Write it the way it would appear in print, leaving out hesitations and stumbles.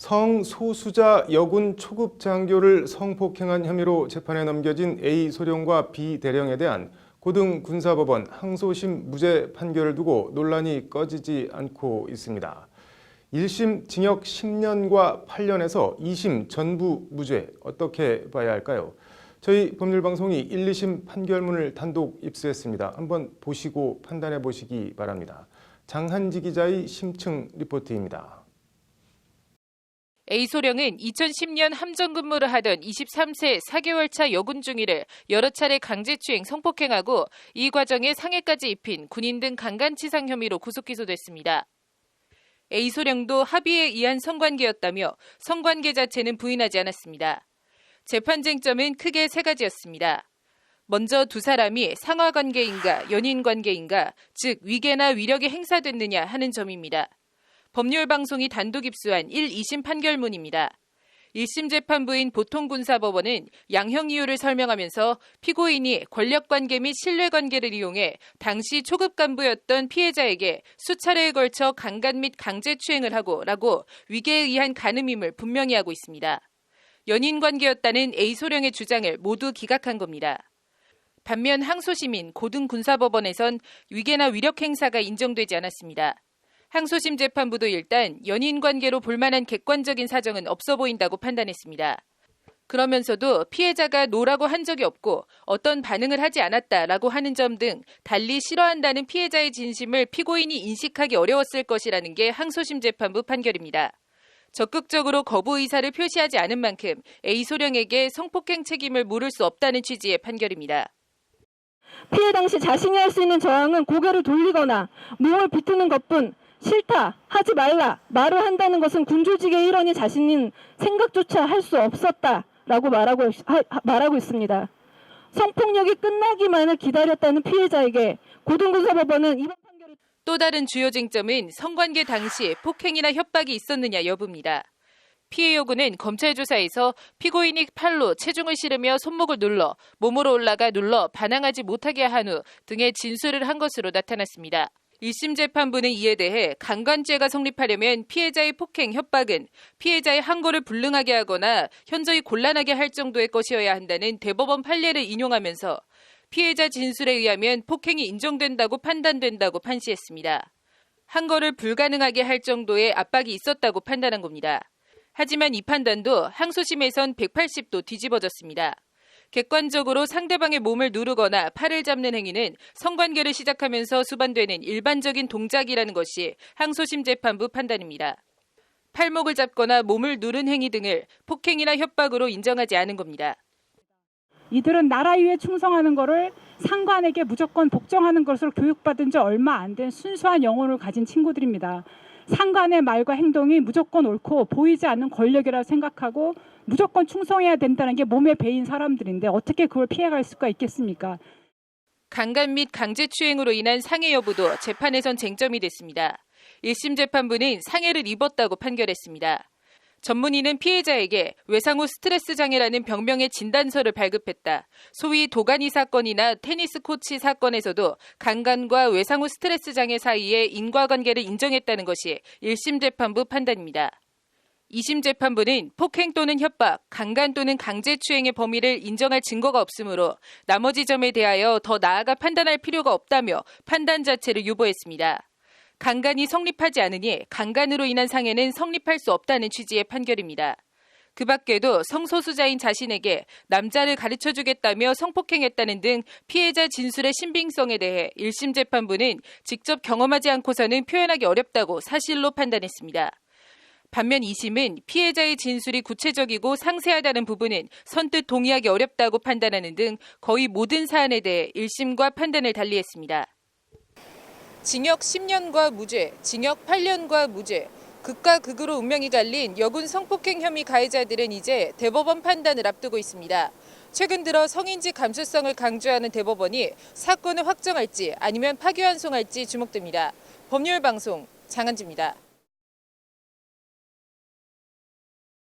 성소수자 여군 초급 장교를 성폭행한 혐의로 재판에 넘겨진 A 소령과 B 대령에 대한 고등군사법원 항소심 무죄 판결을 두고 논란이 꺼지지 않고 있습니다. 1심 징역 10년과 8년에서 2심 전부 무죄, 어떻게 봐야 할까요? 저희 법률방송이 1, 2심 판결문을 단독 입수했습니다. 한번 보시고 판단해 보시기 바랍니다. 장한지 기자의 심층 리포트입니다. A 소령은 2010년 함정 근무를 하던 23세 4개월 차 여군 중위를 여러 차례 강제추행 성폭행하고 이 과정에 상해까지 입힌 군인 등 강간치상 혐의로 구속 기소됐습니다. A 소령도 합의에 의한 성관계였다며 성관계 자체는 부인하지 않았습니다. 재판 쟁점은 크게 세 가지였습니다. 먼저 두 사람이 상하관계인가 연인관계인가, 즉 위계나 위력이 행사됐느냐 하는 점입니다. 법률방송이 단독 입수한 1, 2심 판결문입니다. 1심 재판부인 보통군사법원은 양형 이유를 설명하면서 피고인이 권력관계 및 신뢰관계를 이용해 당시 초급 간부였던 피해자에게 수차례에 걸쳐 강간 및 강제추행을 하고 라고 위계에 의한 간음임을 분명히 하고 있습니다. 연인관계였다는 A 소령의 주장을 모두 기각한 겁니다. 반면 항소심인 고등군사법원에선 위계나 위력 행사가 인정되지 않았습니다. 항소심 재판부도 일단 연인관계로 볼만한 객관적인 사정은 없어 보인다고 판단했습니다. 그러면서도 피해자가 노라고 한 적이 없고 어떤 반응을 하지 않았다라고 하는 점 등 달리 싫어한다는 피해자의 진심을 피고인이 인식하기 어려웠을 것이라는 게 항소심 재판부 판결입니다. 적극적으로 거부 의사를 표시하지 않은 만큼 A 소령에게 성폭행 책임을 물을 수 없다는 취지의 판결입니다. 피해 당시 자신이 할 수 있는 저항은 고개를 돌리거나 몸을 비트는 것뿐 싫다, 하지 말라, 말을 한다는 것은 군조직의 일원이 자신인 생각조차 할 수 없었다라고 말하고 있습니다. 성폭력이 끝나기만을 기다렸다는 피해자에게 고등군사법원은 이번 판결을 또 다른 주요 쟁점은 성관계 당시 폭행이나 협박이 있었느냐 여부입니다. 피해 여군은 검찰 조사에서 피고인이 팔로 체중을 실으며 손목을 눌러 몸으로 올라가 눌러 반항하지 못하게 한 후 등의 진술을 한 것으로 나타났습니다. 1심 재판부는 이에 대해 강간죄가 성립하려면 피해자의 폭행, 협박은 피해자의 항고를 불능하게 하거나 현저히 곤란하게 할 정도의 것이어야 한다는 대법원 판례를 인용하면서 피해자 진술에 의하면 폭행이 인정된다고 판단된다고 판시했습니다. 항고를 불가능하게 할 정도의 압박이 있었다고 판단한 겁니다. 하지만 이 판단도 항소심에선 180도 뒤집어졌습니다. 객관적으로 상대방의 몸을 누르거나 팔을 잡는 행위는 성관계를 시작하면서 수반되는 일반적인 동작이라는 것이 항소심 재판부 판단입니다. 팔목을 잡거나 몸을 누른 행위 등을 폭행이나 협박으로 인정하지 않은 겁니다. 이들은 나라 위에 충성하는 것을 상관에게 무조건 복종하는 것으로 교육받은 지 얼마 안 된 순수한 영혼을 가진 친구들입니다. 상관의 말과 행동이 무조건 옳고 보이지 않는 권력이라 생각하고 무조건 충성해야 된다는 게 몸에 배인 사람들인데 어떻게 그걸 피해갈 수가 있겠습니까? 강간 및 강제추행으로 인한 상해 여부도 재판에선 쟁점이 됐습니다. 1심 재판부는 상해를 입었다고 판결했습니다. 전문의는 피해자에게 외상 후 스트레스 장애라는 병명의 진단서를 발급했다. 소위 도가니 사건이나 테니스 코치 사건에서도 강간과 외상 후 스트레스 장애 사이에 인과관계를 인정했다는 것이 1심 재판부 판단입니다. 2심 재판부는 폭행 또는 협박, 강간 또는 강제추행의 범위를 인정할 증거가 없으므로 나머지 점에 대하여 더 나아가 판단할 필요가 없다며 판단 자체를 유보했습니다. 강간이 성립하지 않으니 강간으로 인한 상해는 성립할 수 없다는 취지의 판결입니다. 그 밖에도 성소수자인 자신에게 남자를 가르쳐주겠다며 성폭행했다는 등 피해자 진술의 신빙성에 대해 1심 재판부는 직접 경험하지 않고서는 표현하기 어렵다고 사실로 판단했습니다. 반면 2심은 피해자의 진술이 구체적이고 상세하다는 부분은 선뜻 동의하기 어렵다고 판단하는 등 거의 모든 사안에 대해 1심과 판단을 달리했습니다. 징역 10년과 무죄, 징역 8년과 무죄, 극과 극으로 운명이 갈린 여군 성폭행 혐의 가해자들은 이제 대법원 판단을 앞두고 있습니다. 최근 들어 성인지 감수성을 강조하는 대법원이 사건을 확정할지 아니면 파기환송할지 주목됩니다. 법률방송 장한지입니다.